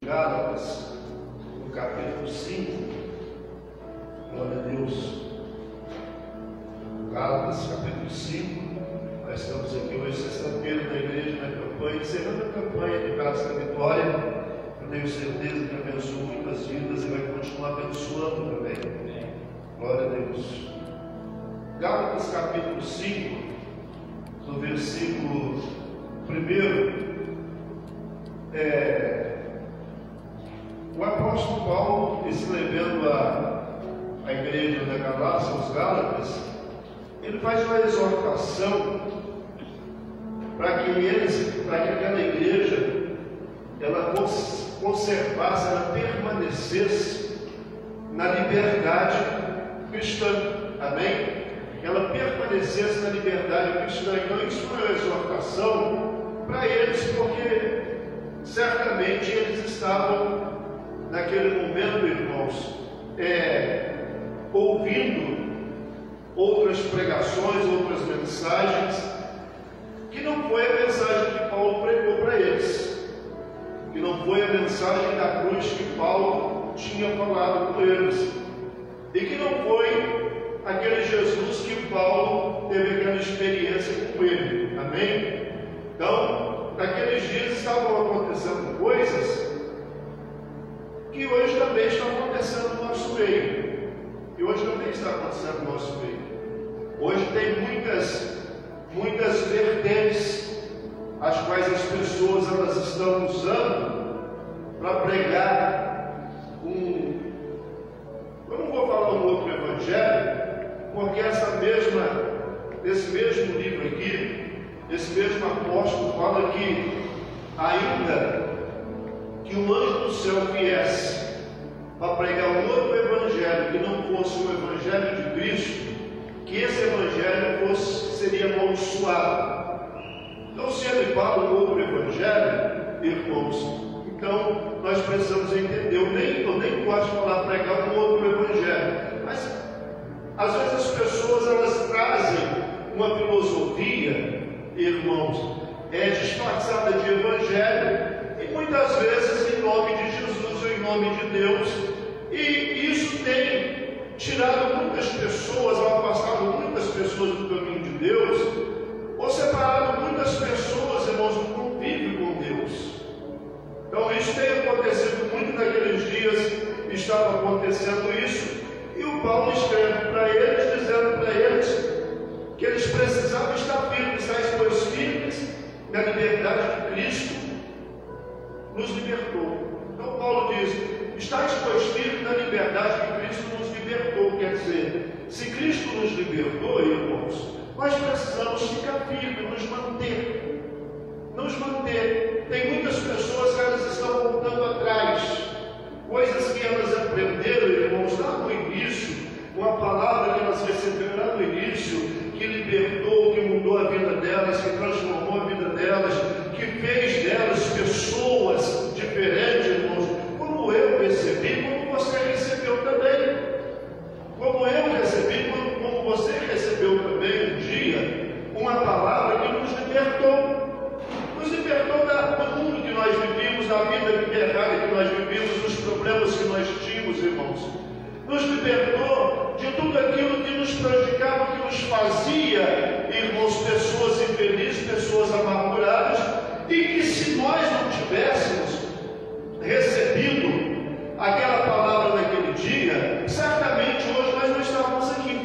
Gálatas, no capítulo 5, glória a Deus. Gálatas, capítulo 5, nós estamos aqui hoje, sexta-feira, na igreja, na campanha, encerrando a campanha de Casa da Vitória. Eu tenho certeza que abençoou muitas vidas e vai continuar abençoando também. Glória a Deus. Gálatas, capítulo 5, no versículo 1, o apóstolo Paulo, escrevendo a igreja da Galácia, os Gálatas, ele faz uma exortação para que aquela igreja ela conservasse, ela permanecesse na liberdade cristã. Amém? Ela permanecesse na liberdade cristã. Então isso foi uma exortação para eles, porque certamente eles estavam naquele momento, irmãos, ouvindo outras pregações, outras mensagens, que não foi a mensagem que Paulo pregou para eles, que não foi a mensagem da cruz que Paulo tinha falado com eles, e que não foi aquele Jesus que Paulo teve aquela experiência com ele. Amém? Então, naqueles dias estavam acontecendo coisas que hoje também estão acontecendo no nosso meio. E hoje também está acontecendo no nosso meio. Hoje tem muitas vertentes as quais as pessoas elas estão usando para pregar eu não vou falar um outro evangelho, porque esse mesmo livro aqui, esse mesmo apóstolo fala que ainda que um anjo do céu viesse para pregar um outro evangelho que não fosse o evangelho de Cristo, que esse evangelho seria amaldiçoado. Então, se ele fala um outro evangelho, irmãos, então nós precisamos entender. Eu nem gosto de falar pregar um outro evangelho, mas às vezes as pessoas elas trazem uma filosofia, irmãos, disfarçada de evangelho, e muitas vezes em nome de Jesus ou em nome de Deus, e isso tem tirado muitas pessoas, afastado muitas pessoas do caminho de Deus, ou separado muitas pessoas, irmãos, do convívio com Deus. Então isso tem acontecido muito naqueles dias, estava acontecendo isso, e o Paulo escreve para eles, dizendo para eles que eles precisavam estar firmes, pois firmes na liberdade de Cristo nos libertou. Então Paulo diz: estáis pois firmes na liberdade que Cristo nos libertou. Quer dizer, se Cristo nos libertou, irmãos, nós precisamos ficar firmes, nos manter. Tem muitas pessoas que elas estão voltando atrás, coisas que elas aprenderam, irmãos, lá no início, uma palavra que elas receberam lá no início, que libertou, que mudou a vida delas, que transformou a vida delas, que fez delas pessoas diferentes, irmãos, como eu recebi, como você recebeu também, como eu recebi, como você recebeu também um dia, uma palavra que nos libertou do mundo que nós vivíamos, da vida errada que nós vivíamos, dos problemas que nós tínhamos, irmãos. Nos libertou de tudo aquilo que nos prejudicava, que nos fazia, irmãos, pessoas infelizes, pessoas amarguradas, e que se nós não tivéssemos recebido aquela palavra naquele dia, certamente hoje nós não estávamos aqui.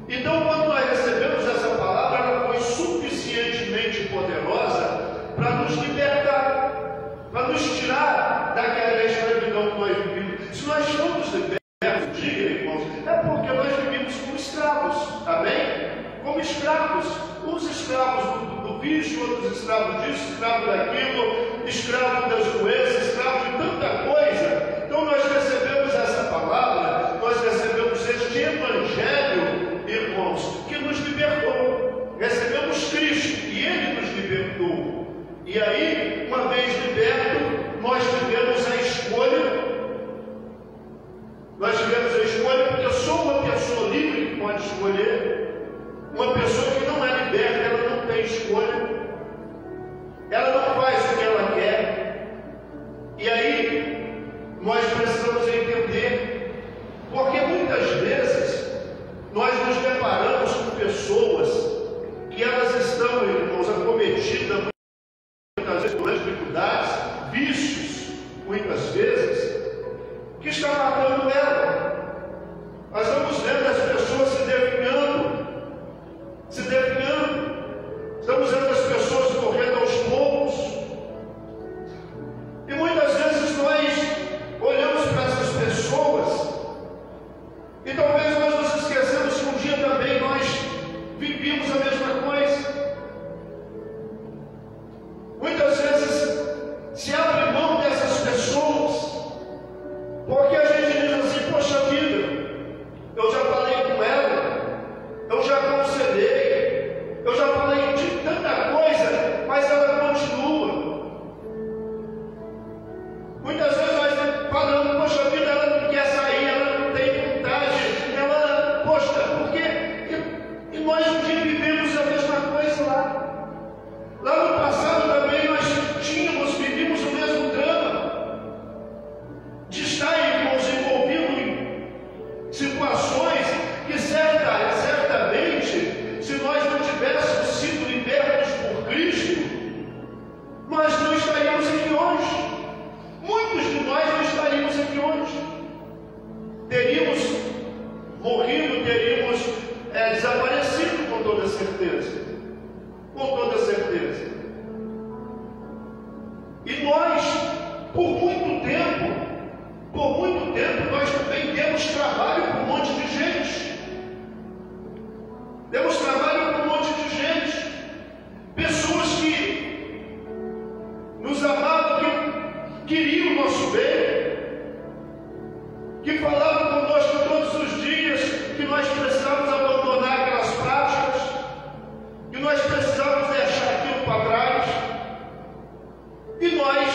Então, quando nós recebemos essa palavra, ela foi suficientemente poderosa para nos libertar, para nos tirar daquela escravidão que nós vivíamos. Se nós fomos libertos um dia, irmãos, é porque nós vivíamos como escravos, amém? Como escravos, uns escravos do vício, outros escravos disso, escravos daquilo, escravos das doenças, escravos de tanta coisa. Então nós recebemos essa palavra, nós recebemos este evangelho, irmãos, que nos libertou. Recebemos Cristo e Ele nos libertou. E aí, uma vez liberto, nós tivemos a escolha. Porque eu sou uma pessoa livre que pode escolher. Uma pessoa que não é liberta, ela não tem escolha. Ela não faz o que ela quer. E E aí, nós precisamos entender, porque muitas vezes nós nos deparamos com pessoas que elas estão, irmãos, acometidas muitas vezes por dificuldades, vícios, muitas vezes, que está matando ela. Nós estamos vendo as pessoas se definhando. Estamos vendo as pessoas morrendo aos poucos. E muitas vezes nós olhamos para essas pessoas e talvez nós nos esquecemos que um dia também nós vivíamos a mesma coisa. Muitas vezes se abre mão dessas pessoas, porque a gente diz assim: poxa vida, eu já falei com ela, eu já aconselhei, eu já falei de tanta coisa, mas ela continua. Muitas vezes nós falamos: poxa vida, ela não quer sair, ela não tem vontade, ela, poxa, por quê? E nós um dia vivemos a mesma coisa lá. Lá no passado também nós vivíamos o mesmo drama de estar, irmãos, envolvidos em situações que certamente, se nós não tivéssemos sido libertos por Cristo, nós não estaríamos aqui hoje. Muitos de nós não estaríamos aqui hoje. Teríamos morrido, teríamos desaparecido, com toda certeza. Com toda certeza. E nós, por muito tempo, nós também demos trabalho para um monte de gente. Demos trabalho para um monte de gente. Pessoas que nos amavam, que queriam o nosso bem, que falavam conosco todos os dias que nós precisávamos abandonar aquelas práticas, que nós precisávamos deixar aquilo para trás, e nós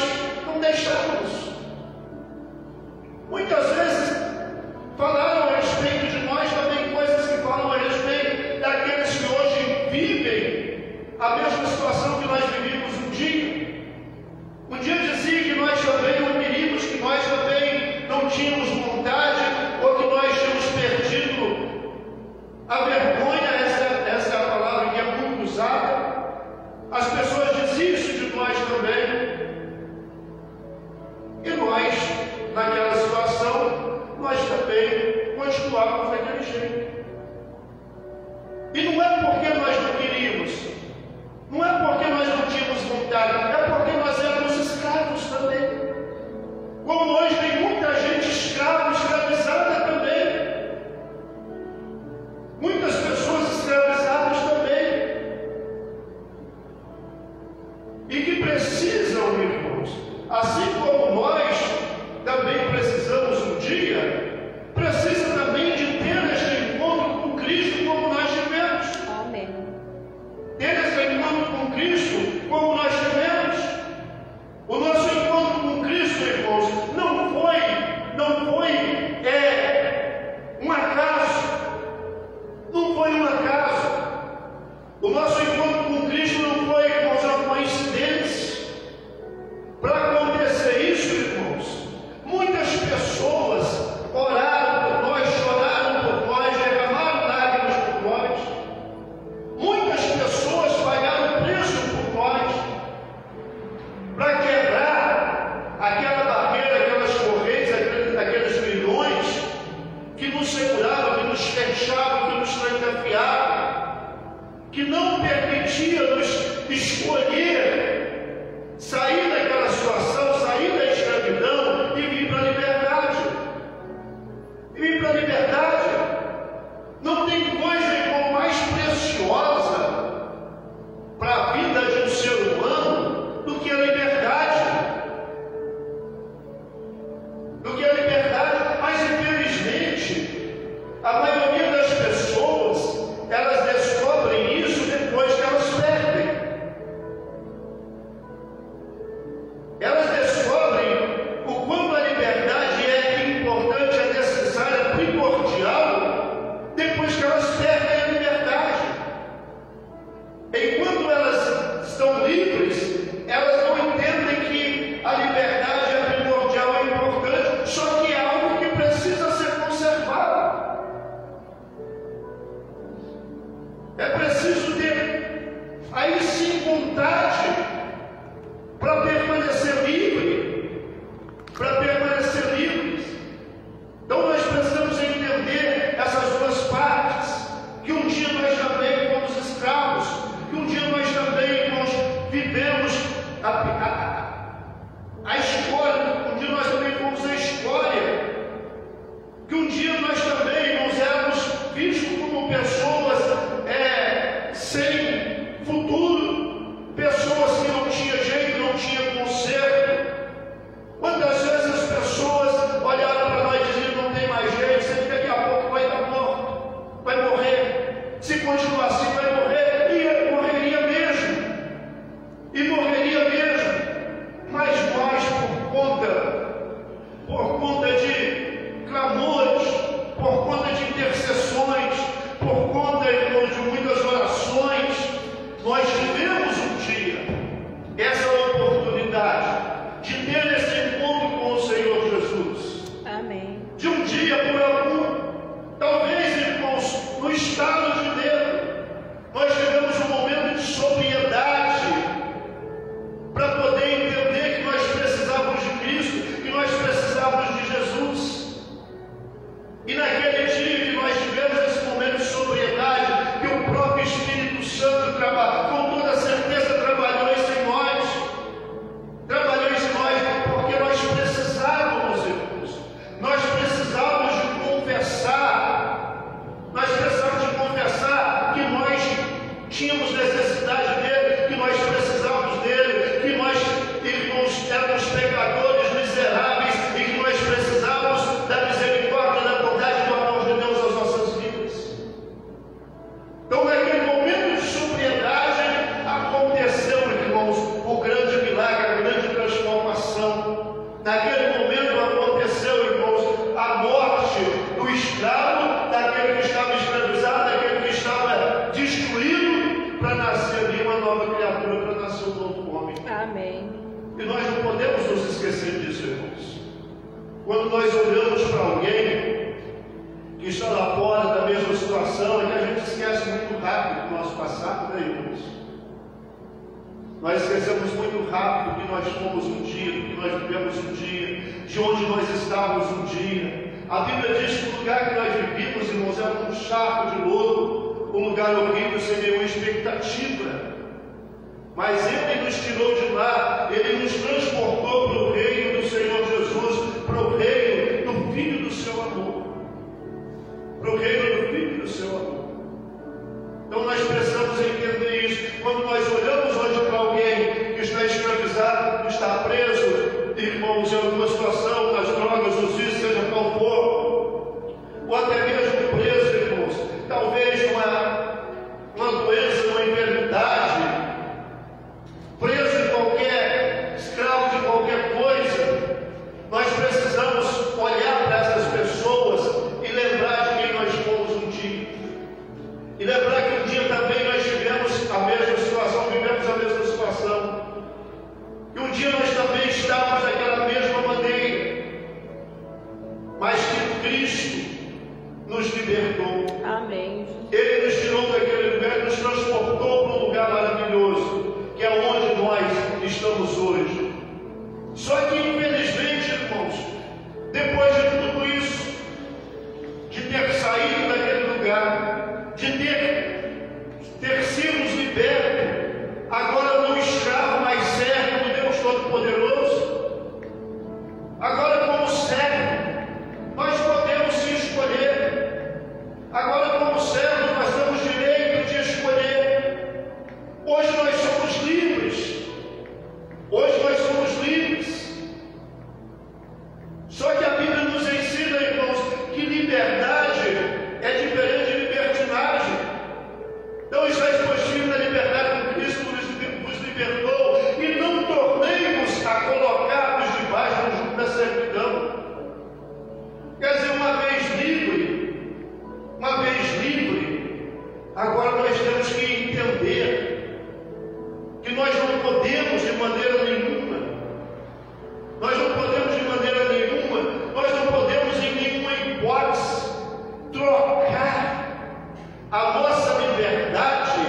não deixamos. Muitas vezes falaram a respeito de nós também coisas que falam a respeito daqueles que hoje vivem a mesma situação que nós vivíamos um dia. Um dia dizia que nós também não queríamos, que nós também não tínhamos vontade, ou que nós tínhamos perdido a vergonha. Essa é a palavra que é muito usada. As pessoas diziam isso de nós também. E nós, naquela situação, nós também continuávamos daquele jeito. E não é porque nós não queríamos, não é porque nós não tínhamos vontade, é porque nós éramos escravos também. Como hoje tem muita gente escravizada também. Muitas pessoas escravizadas também. E que precisam, irmãos, assim como nós também precisamos um dia, precisa também de ter este encontro com Cristo como nós tivemos. Amém. Ter esse encontro com Cristo como nós tivemos. O nosso encontro com Cristo, irmãos, não foi um acaso. Não foi um acaso. O nosso encontro com Cristo não foi, irmãos, uma coincidência. Para acontecer isso, irmãos, muitas pessoas oraram por nós, choraram por nós, derramaram lágrimas por nós. Muitas pessoas pagaram preço por nós, para quebrar aquela barreira, aquelas correntes, aqueles grilhões que nos seguravam, que nos fechavam, que nos trancafiavam, que não permitia-nos escolher sair daquela situação, sair da escravidão e vir para a liberdade. E vir para a liberdade. Não tem coisa, irmão, mais preciosa para a vida de um ser humano do que a liberdade. Do que a liberdade. Mas, infelizmente, a maioria das pessoas, elas descobrem isso depois que elas perdem. Elas por conta de clamores, por conta de intercessões, por conta, irmãos, de muitas orações, nós tivemos um dia essa oportunidade de ter esse encontro com o Senhor Jesus. Amém. De um dia por algum, talvez, irmãos, no estado de dedo, nós tivemos um momento de sobriedade para poder entender que nós precisávamos de Cristo, que nós precisávamos de Jesus. E naquele dia que nós tivemos esse momento de sobriedade, que o próprio Espírito Santo com toda certeza trabalhou isso em nós, porque nós precisávamos, irmãos, nós precisávamos de confessar que nós tínhamos necessidade dele, que nós precisávamos dele, que nós, irmãos, éramos pecadores miseráveis e que nós precisávamos da misericórdia, da bondade do amor de Deus às nossas vidas. Então, naquele momento de sobriedade, aconteceu, irmãos, o grande milagre, a grande transformação. Naquele momento aconteceu, irmãos, a morte do escravo, daquele que estava escravizado, daquele que estava destruído, para nascer ali uma nova criatura, para nascer um novo homem. Amém. E nós não podemos nos esquecer disso, irmãos. Quando nós olhamos para alguém que está lá fora da mesma situação, é que a gente esquece muito rápido do nosso passado, né, irmãos? Nós esquecemos muito rápido que nós fomos um dia, do que nós vivemos um dia, de onde nós estávamos um dia. A Bíblia diz que o lugar que nós vivíamos, irmãos, era um charco de lodo, um lugar horrível, sem nenhuma expectativa. Mas Ele nos tirou de lá, Ele nos transportou para o reino do Senhor Jesus, para o reino do Filho do seu amor. Para o reino do Filho do seu amor. Então nós precisamos entender isso. Quando nós olhamos hoje para alguém que está escravizado, que está preso, irmãos, em alguma situação, nas drogas, nos vícios, seja qual for, ou até mesmo preso, irmãos, talvez uma doença, uma enfermidade, preso em qualquer, escravo de qualquer coisa, nós precisamos olhar para essas pessoas e lembrar de quem nós fomos um dia. E lembrar que um dia também nós tivemos a mesma situação, vivemos a mesma situação. E um dia nós também estávamos daquela mesma maneira. Mas que Cristo nos libertou. Amém. Ele nos tirou daquele lugar e nos transportou para um lugar maravilhoso, que é onde nós estamos hoje. Só que, infelizmente, irmãos, depois de tudo isso, de ter saído daquele lugar, de ter sido liberto, agora não escravo, mas servo do Deus Todo-Poderoso, agora como servo, nós podemos se escolher. Agora como servos nós temos direito de escolher. Hoje nós somos livres. Hoje nós somos livres. Só que a Bíblia nos ensina, irmãos, que liberdade é diferente de libertinagem. Então está exposto na liberdade que Cristo nos libertou, e não tornemos a colocar-nos debaixo do jugo da servidão. Quer dizer, uma vez livre, agora nós temos que entender que nós não podemos de maneira nenhuma, nós não podemos em nenhuma hipótese trocar a nossa liberdade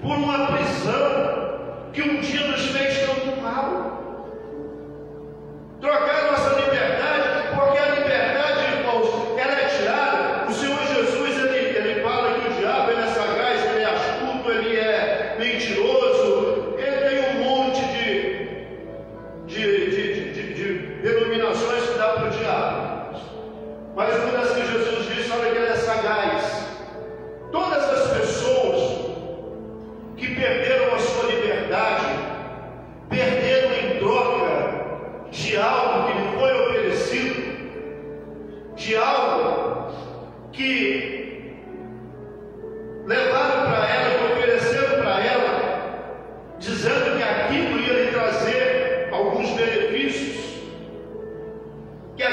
por uma prisão que um dia nos fez tanto mal. Trocar a nossa liberdade, porque a liberdade, irmãos, ela é tirada. O Senhor Jesus, ele fala que o diabo, ele é sagaz, ele é astuto, ele é mentiroso, ele tem um monte de denominações que dá para o diabo. Mas quando assim Jesus diz, olha que ele é sagaz. Todas as pessoas que perderam a sua liberdade, perderam em troca de algo que lhe foi oferecido, de algo que levaram para ela, que ofereceram para ela, dizendo que aquilo ia lhe trazer alguns benefícios, que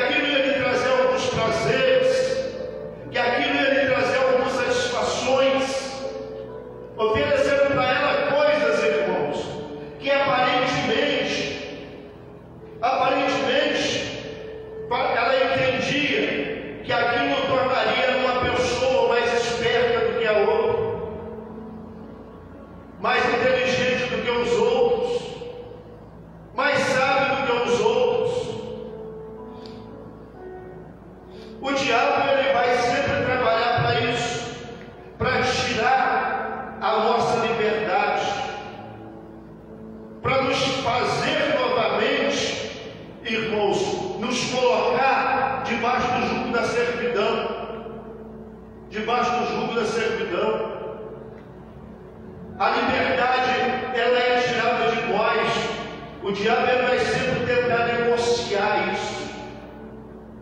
irmãos, nos colocar debaixo do jugo da servidão. Debaixo do jugo da servidão. A liberdade, ela é tirada de nós. O diabo vai sempre tentar negociar isso,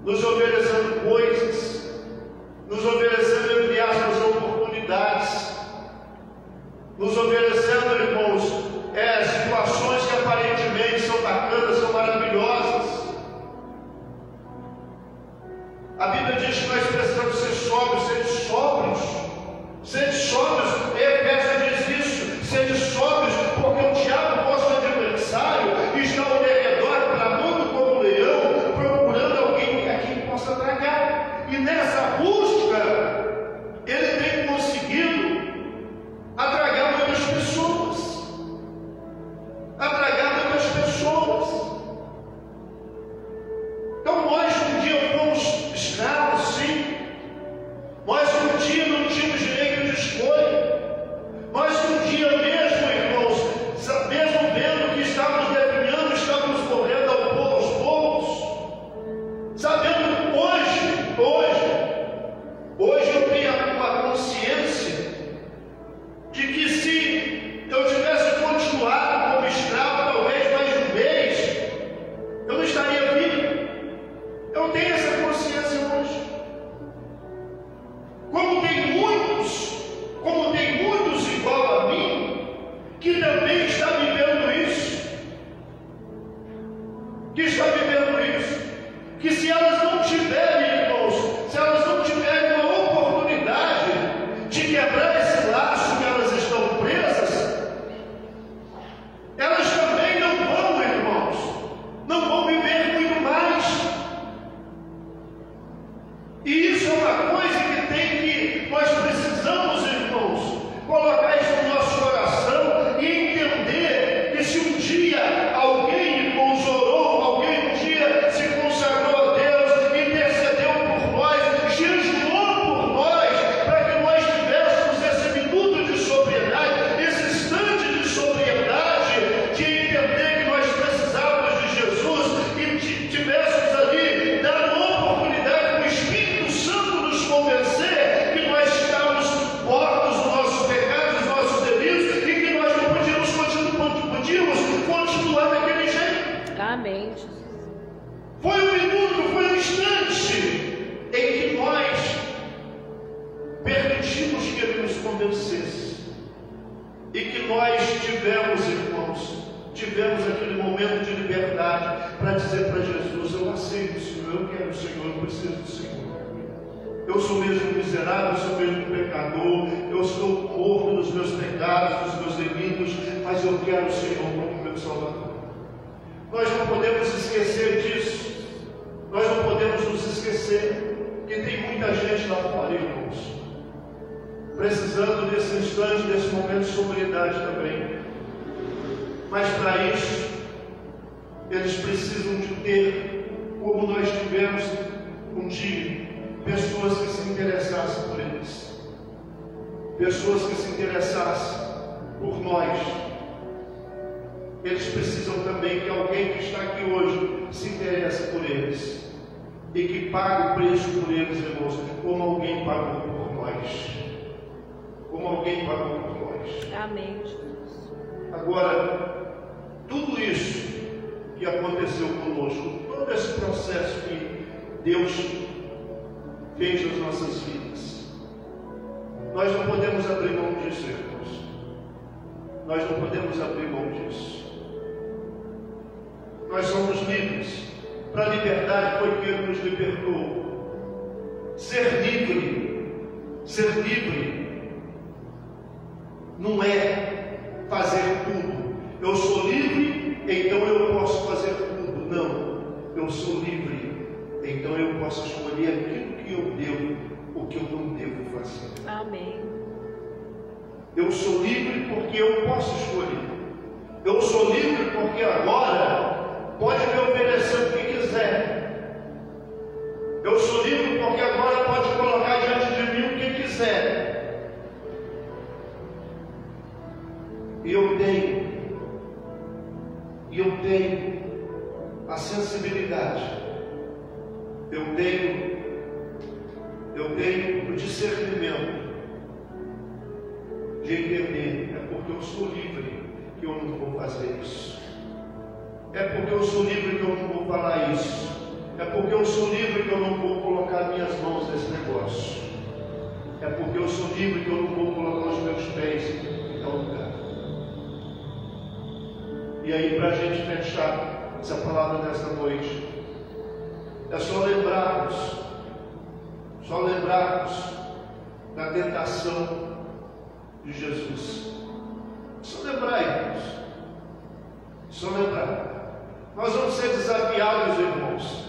nos oferecendo coisas, nos oferecendo, entre aspas, oportunidades, nos oferecendo, irmãos, situações que aparentemente são bacanas, são maravilhosas. A Bíblia diz que nós precisamos ser sóbrios, ser sóbrios. Ser sóbrios, Efésios diz isso, ser sóbrios, porque o diabo, vosso adversário, está ao redor, bramando como um leão, procurando alguém a quem possa tragar. E nessa busca, ele tem conseguido atragar muitas pessoas. Atragar muitas pessoas. Então nós um dia fomos escravos, sim. Nós um dia não tínhamos direito de escolha. Nós um dia mesmo, irmãos, mesmo vendo que estávamos definhando, estávamos morrendo aos poucos, sabendo que hoje eu tenho a consciência de que se eu tivesse continuado como escravo, talvez mais de um mês, eu não estaria vivo. Eu tenho essa consciência hoje. Como tem muitos igual a mim, que também está vivendo isso, que se elas não tiverem, irmãos, se elas não tiverem uma oportunidade de quebrar esse laço que elas estão presas, elas também não vão, irmãos, não vão viver muito mais. E isso é uma coisa que nós precisamos, irmãos, colocar isso no nosso coração e entender que se um dia alguém, irmãos, orou, alguém um dia se consagrou a Deus, intercedeu por nós, jejuou por nós, para que nós tivéssemos esse minuto de sobriedade, esse instante de sobriedade, de entender que nós precisávamos de Jesus e tivéssemos ali dado uma oportunidade para o Espírito Santo nos convencer que nós estávamos mortos nos nossos pecados, nos nossos delitos, e que nós não podíamos continuar daquele jeito. Amém, Jesus. Foi um minuto, foi um instante em que nós permitimos que Ele nos convencesse. E que nós tivemos, irmãos, aquele momento de liberdade para dizer para Jesus: eu aceito o Senhor, eu quero o Senhor, eu preciso do Senhor. Eu sou mesmo miserável, eu sou mesmo pecador, eu estou morto nos meus pecados, nos meus delitos, mas eu quero o Senhor como meu Salvador. Nós não podemos esquecer disso. Nós não podemos nos esquecer que tem muita gente lá fora, irmãos, precisando desse instante, desse momento de sobriedade também. Mas para isso, eles precisam de ter, como nós tivemos um dia, pessoas que se interessassem por eles, pessoas que se interessassem por nós. Eles precisam também que alguém que está aqui hoje se interesse por eles e que pague o preço por eles, irmãos, como alguém pagou por nós. Como alguém pagou por nós. Amém, Jesus. Agora, tudo isso que aconteceu conosco, todo esse processo que Deus fez nas nossas vidas, nós não podemos abrir mão disso, irmãos. Nós não podemos abrir mão disso. Nós somos livres. Para a liberdade foi que Ele nos libertou. Ser livre não é fazer tudo. Eu sou livre, então eu posso fazer tudo. Não, eu sou livre, então eu posso escolher aquilo que eu devo, o que eu não devo fazer. Amém. Eu sou livre porque eu posso escolher. Eu sou livre porque agora pode me oferecer o que quiser. Eu sou livre porque agora pode colocar diante de mim o que quiser. E eu tenho a sensibilidade eu tenho o discernimento de entender, é porque eu sou livre que eu não vou fazer isso. É porque eu sou livre que eu não vou falar isso. É porque eu sou livre que eu não vou colocar minhas mãos nesse negócio. É porque eu sou livre que eu não vou colocar os meus pés em tal lugar. E aí, para a gente fechar essa palavra nesta noite, é só lembrarmos da tentação de Jesus. Só lembrar, irmãos. Só lembrar. Nós vamos ser desafiados, irmãos,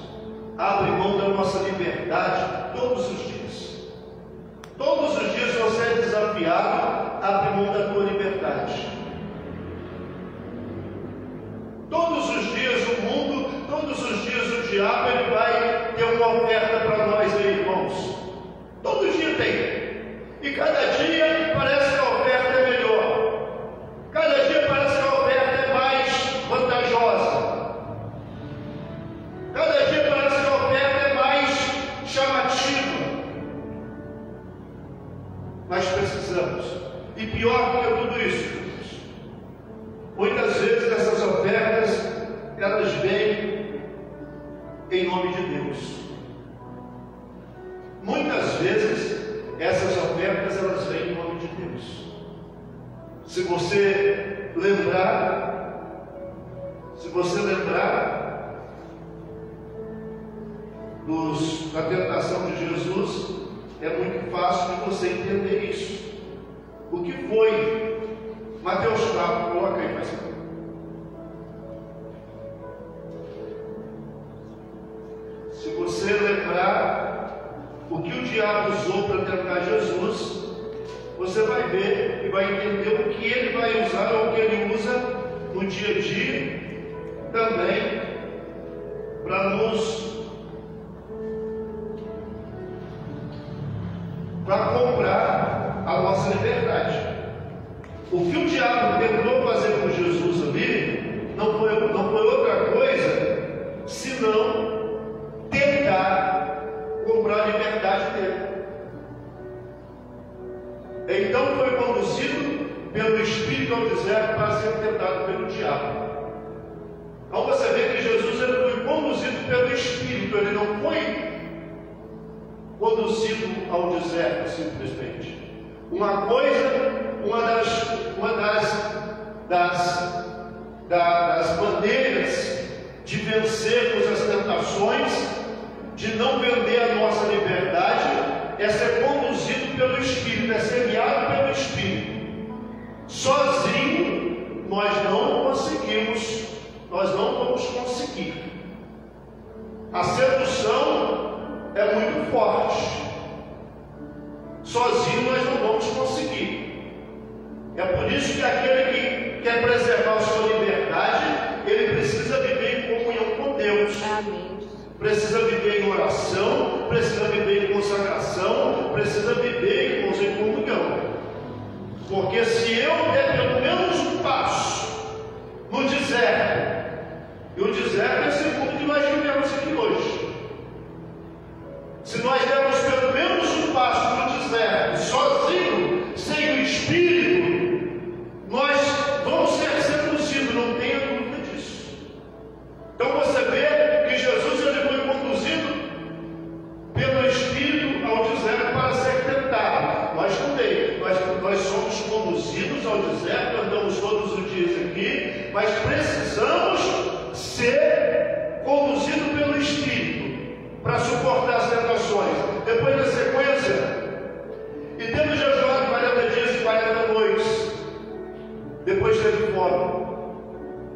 a abrir mão da nossa liberdade todos os dias. Todos os dias você é desafiado a abrir mão da tua liberdade. Todos os dias o mundo, todos os dias o diabo, ele vai ter uma oferta para nós aí, irmãos. Todo dia tem. E cada dia parece que a oferta é melhor. Cada dia parece que a oferta é mais vantajosa. Cada dia parece que a oferta é mais chamativa. Nós precisamos. E pior do que tudo isso, muitas vezes essas ofertas, elas vêm em nome de Deus. Muitas vezes essas ofertas, elas vêm em nome de Deus. Se você lembrar da tentação de Jesus, é muito fácil de você entender isso. O que foi? Mateus 4, coloca aí, faz favor. Se você lembrar o que o diabo usou para tentar Jesus, você vai ver e vai entender o que ele vai usar, ou o que ele usa no dia a dia também, para comprar a nossa liberdade. O que o diabo tentou fazer com Jesus ali não foi outra coisa senão tentar comprar a liberdade dele. Então foi conduzido pelo Espírito ao deserto para ser tentado pelo diabo. Então você vê que Jesus, ele foi conduzido pelo Espírito, ele não foi conduzido ao deserto simplesmente. Uma das maneiras de vencermos as tentações, de não vender a nossa liberdade, é ser conduzido pelo Espírito, é ser guiado pelo Espírito. Sozinho nós não vamos conseguir. A sedução é muito forte. Sozinho nós não vamos conseguir. É por isso que aquele que quer preservar a sua liberdade, ele precisa viver em comunhão com Deus. Amém. Precisa viver em oração, precisa viver em consagração, precisa viver, irmãos, em comunhão. Porque se eu der pelo menos um passo no deserto, e o deserto é esse mundo que nós vivemos aqui hoje. Se nós dermos pelo menos um passo no deserto, sozinho, sem o Espírito, nós vamos ser seduzidos, não tenha dúvida disso. Então você vê que Jesus, ele foi conduzido pelo Espírito ao deserto para ser tentado. Nós também, nós somos conduzidos ao deserto, andamos todos os dias aqui, mas precisamos ser conduzidos pelo Espírito para suportar as tentações. Depois da sequência, e tendo jejuado 40 dias e 40 noites, depois teve fome.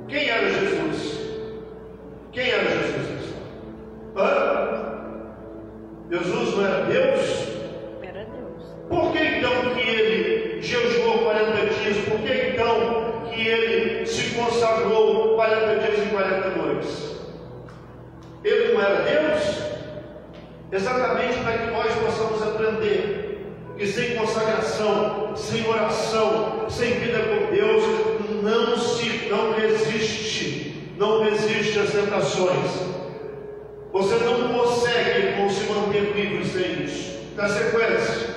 Quem era Jesus? Quem era Jesus? Jesus não era Deus? Era Deus. Por que então que ele jejuou 40 dias? Por que então que ele se consagrou 40 dias e 40 noites? Ele não era Deus? Exatamente para que nós possamos aprender que sem consagração, sem oração, sem vida com Deus, não resiste às tentações. Você não consegue Na sequência,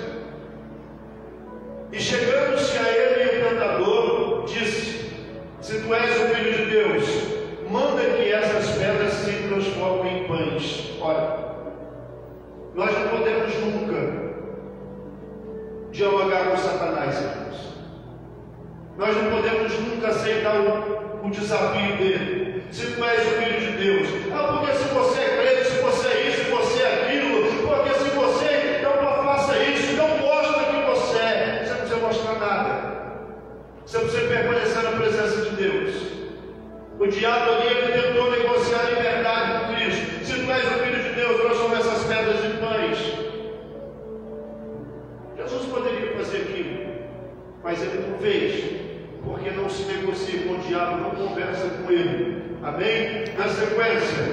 e chegando-se a ele o tentador, disse: se tu és o Filho de Deus, manda que essas pedras se transformem em pães. Olha, nós não podemos nunca dialogar com Satanás, irmãos. Nós não podemos nunca aceitar o desafio dele. Se tu és o Filho de Deus, porque se você é crente, se você é isso, se você é aquilo, porque se você, então não faça isso, não mostra que você é. Você não precisa mostrar nada. Você precisa permanecer na presença de Deus. O diabo ali, ele tentou negociar a liberdade com Cristo. Se tu és o Filho de Deus, transforma essas pedras em pães. Jesus poderia fazer aquilo, mas ele não fez, porque não se negocia com o diabo, não conversa com ele. Amém? Na sequência,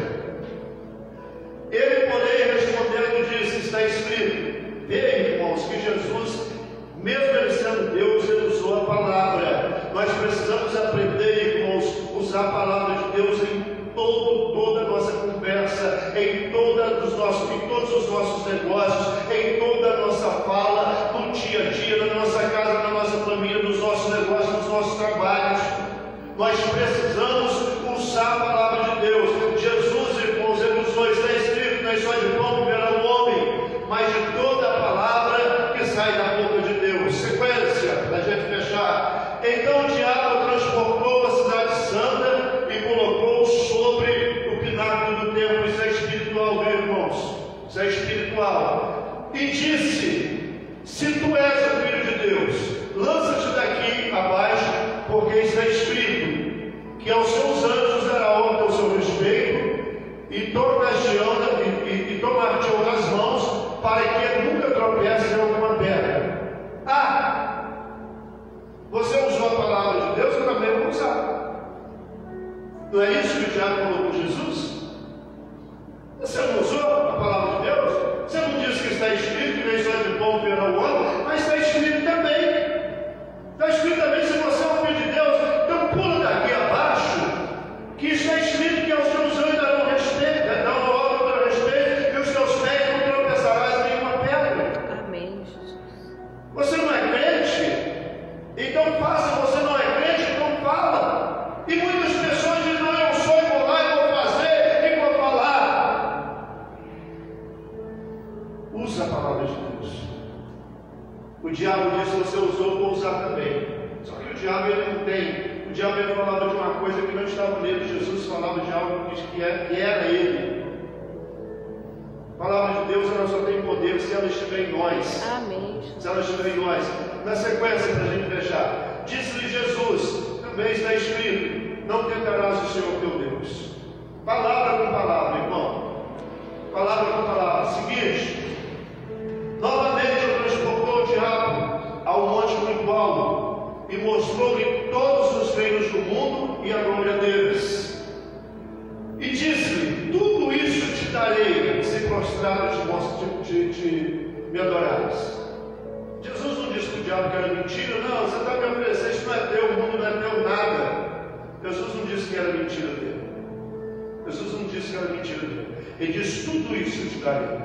ele, porém, respondendo, disse: está escrito. Vê, irmãos, que Jesus, mesmo ele sendo Deus, ele usou a palavra. Nós precisamos aprender, irmãos, usar a palavra de Deus em toda a nossa conversa, em todos os nossos negócios, em toda a nossa fala, no dia a dia, na nossa casa, na nossa família, nos nossos negócios, nos nossos trabalhos. Nós precisamos usar a palavra de Deus. Jesus, irmãos, ele usou: está escrito, não é só de pão que viverá o homem, mas de toda a palavra que sai da boca de Deus. Sequência, para a gente fechar. Então o diabo transportou a cidade santa e colocou sobre o pináculo do templo. Isso é espiritual, viu, irmãos? Isso é espiritual. E disse: se tu és o Filho de Deus, lança-te daqui abaixo, porque está escrito que aos seus anjos dará ordem ao seu respeito, e tomar-te-ão nas mãos, para que ele nunca tropece em alguma pedra. Você usou a palavra de Deus, eu também vou usar. Não é isso que o diabo falou com Jesus? Você não usou a palavra de Deus? Você não disse que está escrito que nem só de pão viverá o homem? Mas está escrito também. Está escrito também: se você é o Filho de Deus, então pula daqui abaixo, que está escrito que aos teus anjos darão respeito, darão ordem ao teu respeito, e os teus pés não tropeçarás em nenhuma pedra. Amém, Jesus. Você não é crente? Então faça. Você não é crente? Então fala. E muitas pessoas dizem: não, eu sou, e vou lá, e vou fazer, e vou falar. Usa a palavra de Deus. O diabo disse: você usou, vou usar também. Só que o diabo, ele não tem. O diabo, ele falava de uma coisa que não estava nele. Jesus falava de algo que era ele. A palavra de Deus, ela só tem poder se ela estiver em nós. Amém. Se ela estiver em nós. Na sequência, para a gente fechar, disse-lhe Jesus: também está escrito: não tentarás o Senhor teu Deus. Palavra com palavra, irmão. Palavra com palavra. Seguinte: novamente eu transportou o diabo ao monte muito alto, e mostrou-lhe todos os reinos do mundo e a glória deles. E disse-lhe: tudo isso te darei, se prostrares me adorares. Jesus não disse que o diabo que era mentira. Não, você está me oferecendo, isso não é teu, o mundo não é teu nada. Jesus não disse que era mentira dele. Jesus não disse que era mentira dele. Ele disse: tudo isso te darei.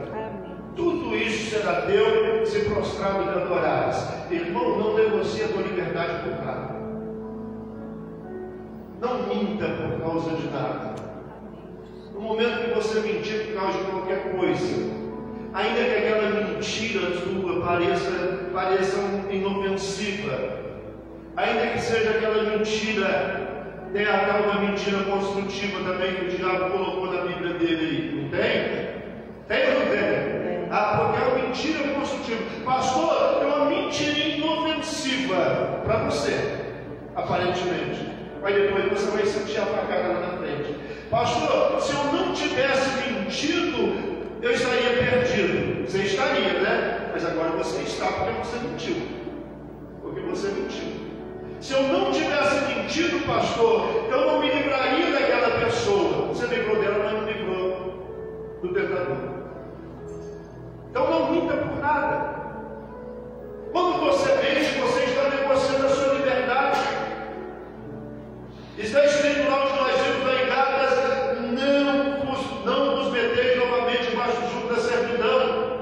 Tudo isso será teu, se prostrar e me adorares. Irmão, não negocie a tua liberdade por nada. Não minta por causa de nada. No momento que você mentir por causa de qualquer coisa, ainda que aquela mentira tua pareça inofensiva, ainda que seja aquela mentira, tem a tal da mentira construtiva também que o diabo colocou na Bíblia dele aí, não tem? Tem ou não tem? Porque é uma mentira construtiva. Pastor, é uma mentira inofensiva para você, aparentemente. Mas depois você vai sentir a facada lá na frente. Pastor, se eu não tivesse mentido, eu estaria perdido. Você estaria, né? Mas agora você está, porque você mentiu. Porque você mentiu. Se eu não tivesse mentido, pastor, eu não me livraria daquela pessoa. Você livrou dela, mas não livrou do tentador. Então não minta por nada. Quando você mente, você está negociando a sua liberdade. Está escrito lá onde nós vimos lá em Gálatas: não vos meteis novamente debaixo do jugo da servidão.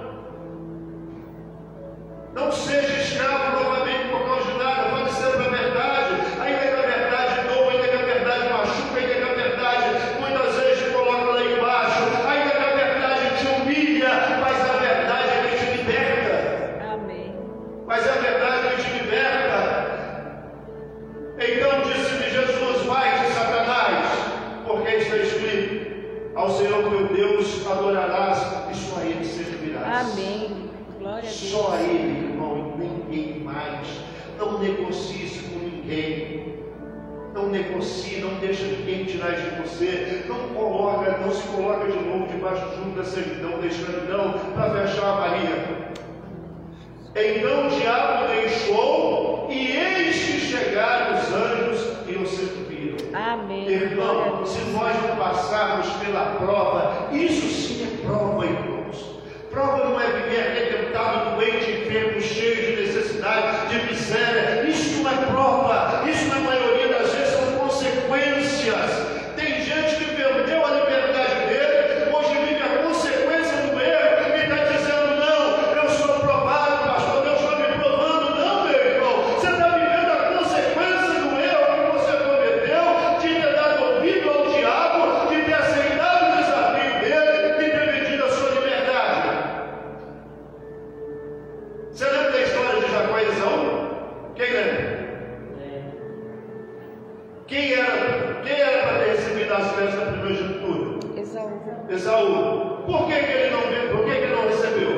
Deus adorarás e só a Ele servirás. Amém. Glória a Deus. Só a Ele, irmão, e ninguém mais. Não negocie isso com ninguém. Não negocie, não deixa ninguém tirar de você. Não se coloca de novo debaixo do jugo da servidão, da escravidão, para fechar a Maria. Então o diabo deixou, e eis que chegaram os anjos e o serviram. Amém. Irmão, se nós não passarmos pela prova, isso sim é prova, irmãos. Prova não é viver arrebentado, doente, enfermo, cheio de necessidade, de miséria. Isso não é prova. Isso na maioria das vezes são consequências. Tem gente que perdeu a liberdade dele, hoje vive a consequência do erro e está dizendo: não, eu sou provado, pastor, Deus está me provando. Não, meu irmão, você está vivendo a consequência do erro que você cometeu, de ter dado ouvido ao diabo, de ter aceitado o desafio dele, de ter pedido a sua liberdade. Você lembra da história de Jacó e Esaú? Quem lembra? Quem era para ter recebido as festas da primogenitura? Esaú. Por que ele não veio? Por que ele não recebeu?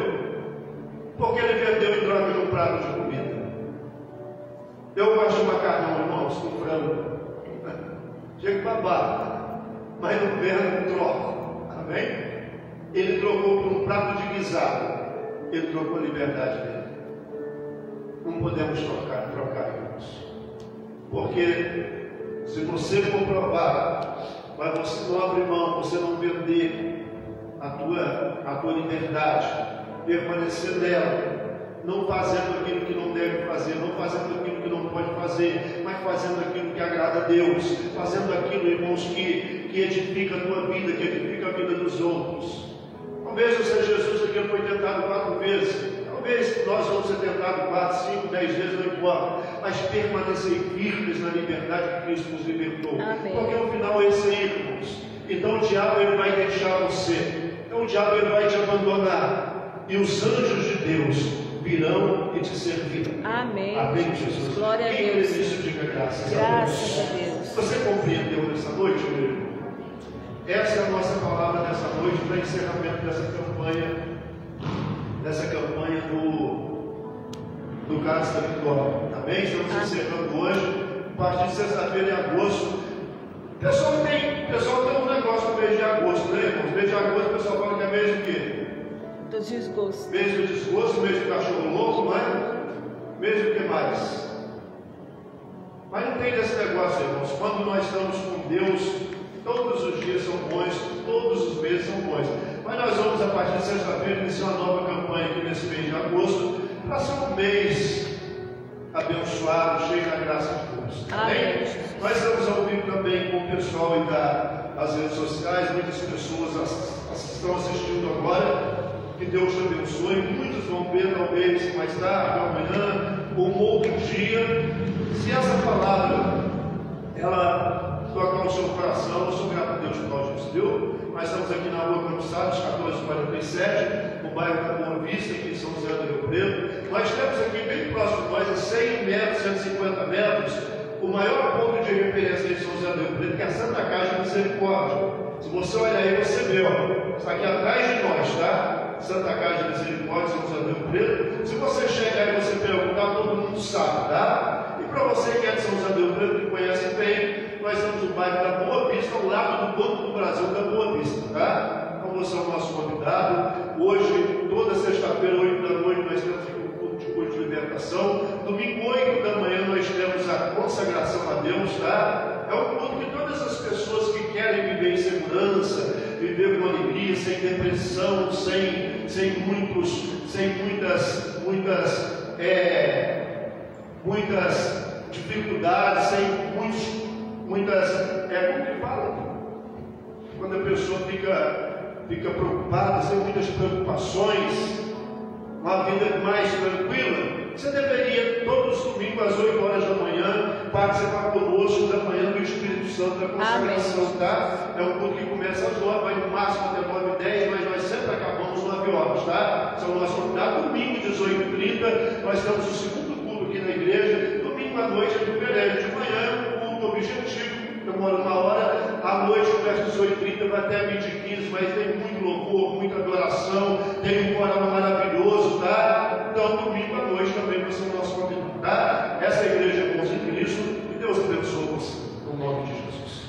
Porque ele vendeu em troca de um prato de comida. Eu gosto de macarrão, irmãos, com frango. Chega babado, mas não vendo, troca. Amém? Ele trocou por um prato de guisado. Ele trocou a liberdade dele. Não podemos trocar, irmãos. Porque se você for provar, mas você não abrir mão, você não vender a tua liberdade, permanecer nela, não fazendo aquilo que não deve fazer, não fazendo aquilo que não pode fazer, mas fazendo aquilo que agrada a Deus, fazendo aquilo, irmãos, que edifica a tua vida, que edifica a vida dos outros. Talvez o Senhor Jesus aqui foi tentado 4 vezes. Talvez nós vamos ser tentados 4, 5, 10 vezes, não importa. Mas permanecer firmes na liberdade que Cristo nos libertou. Amém. Porque o final é esse aí, irmãos. Então o diabo ele vai deixar você. Então o diabo ele vai te abandonar. E os anjos de Deus virão e te servirão. Amém. Amém, Jesus. Glória a Quem Deus. crê nisso, diga graças a Deus. Graças a Deus. Você compreendeu nessa noite, meu irmão? Essa é a nossa palavra nessa noite para encerramento dessa campanha do Cálice da Vitória. Amém? Estamos encerrando hoje, a partir de sexta-feira em agosto. O pessoal tem um negócio no mês de agosto, né, irmãos? Mês de agosto o pessoal fala que é mês de quê? Do desgosto. Mês do desgosto, mês do cachorro louco, não é? Mês do que mais? Mas não tem desse negócio, irmãos. Quando nós estamos com Deus, todos os dias são bons, todos os meses são bons. Mas nós vamos, a partir de sexta-feira, iniciar uma nova campanha aqui nesse mês de agosto, para ser um mês abençoado, cheio da graça de Deus. Amém? Nós estamos ao vivo também com o pessoal das redes sociais, muitas pessoas estão assistindo agora. Que Deus te abençoe. Muitos vão ver, talvez, mais tarde, amanhã, ou um outro dia. Se essa palavra, ela tocar o seu coração, eu sou grato a Deus por nós nos deu. Nós estamos aqui na rua Campos Salles, 1447, no bairro da Boa Vista, aqui em São José do Rio Preto. Nós temos aqui bem próximo de nós, a 100 metros, 150 metros, o maior ponto de referência de São José do Rio Preto, que é a Santa Casa de Misericórdia. Se você olhar aí, você vê, ó, está aqui atrás de nós, tá? Santa Casa de Misericórdia, São José do Rio Preto. Se você chegar e você perguntar, todo mundo sabe, tá? E para você que é de São José do Rio Preto, que conhece bem, nós estamos no bairro da Boa Vista, ao lado do Banco do Brasil da Boa Vista, tá? Então você é o nosso convidado. Hoje, toda sexta-feira, 8 da noite, nós temos aqui um culto de libertação. Domingo, 8 da manhã, nós temos a consagração a Deus, tá? É um culto que todas as pessoas que querem viver em segurança, viver com alegria, sem depressão, sem muitas dificuldades, sem muitas, como que fala? Quando a pessoa fica preocupada, sem muitas preocupações, uma vida mais tranquila, você deveria, todos os domingos, às 8 horas da manhã, participar conosco da manhã do Espírito Santo da consagração, tá? É um culto que começa às 9, vai no máximo até 9h10, mas nós sempre acabamos 9 horas, tá? São o nosso convidado. Domingo, 18h30, nós temos o segundo culto aqui na igreja. Domingo à noite é diferente. De manhã, o culto objetivo, demora 1 hora. À noite, começa às 18h30, vai até 20h15, mas tem muito louvor, muita adoração, tem um coral maravilhoso, tá? Então, domingo à noite também vai ser o nosso convidado, tá? Essa é a Igreja Irmãos em Cristo, e Deus abençoe você, no nome de Jesus.